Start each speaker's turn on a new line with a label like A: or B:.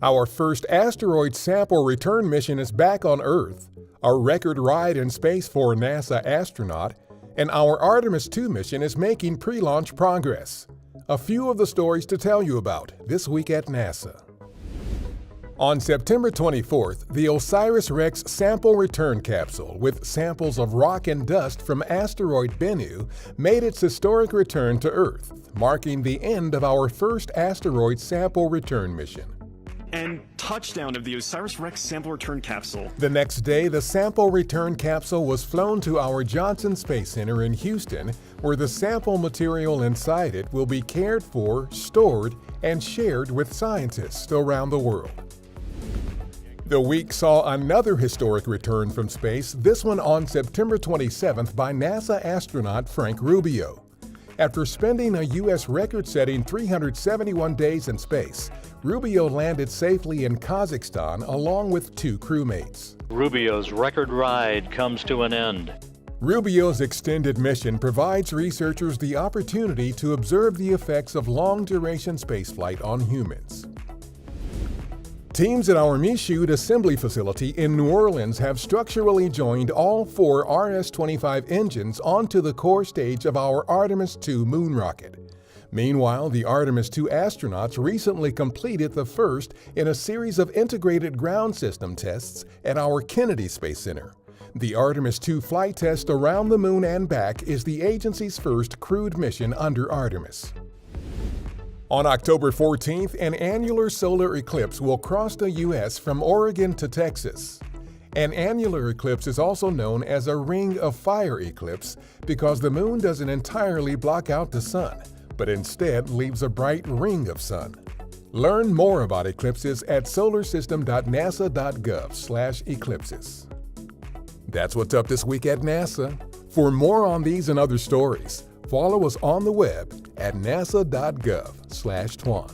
A: Our first asteroid sample return mission is back on Earth, a record ride in space for a NASA astronaut, and our Artemis II mission is making pre-launch progress. A few of the stories to tell you about this week at NASA. On September 24th, the OSIRIS-REx sample return capsule with samples of rock and dust from asteroid Bennu made its historic return to Earth, marking the end of our first asteroid sample return mission.
B: And touchdown of the OSIRIS-REx sample return capsule.
A: The next day, the sample return capsule was flown to our Johnson Space Center in Houston, where the sample material inside it will be cared for, stored, and shared with scientists around the world. The week saw another historic return from space, this one on September 27th by NASA astronaut Frank Rubio. After spending a U.S. record-setting 371 days in space, Rubio landed safely in Kazakhstan along with 2 crewmates.
C: Rubio's record ride comes to an end.
A: Rubio's extended mission provides researchers the opportunity to observe the effects of long-duration spaceflight on humans. Teams at our Michoud assembly facility in New Orleans have structurally joined all 4 RS-25 engines onto the core stage of our Artemis II moon rocket. Meanwhile, the Artemis II astronauts recently completed the first in a series of integrated ground system tests at our Kennedy Space Center. The Artemis II flight test around the moon and back is the agency's first crewed mission under Artemis. On October 14th, an annular solar eclipse will cross the U.S. from Oregon to Texas. An annular eclipse is also known as a ring of fire eclipse because the moon doesn't entirely block out the sun, but instead leaves a bright ring of sun. Learn more about eclipses at solarsystem.nasa.gov/eclipses. That's what's up this week at NASA. For more on these and other stories, follow us on the web at nasa.gov/twan.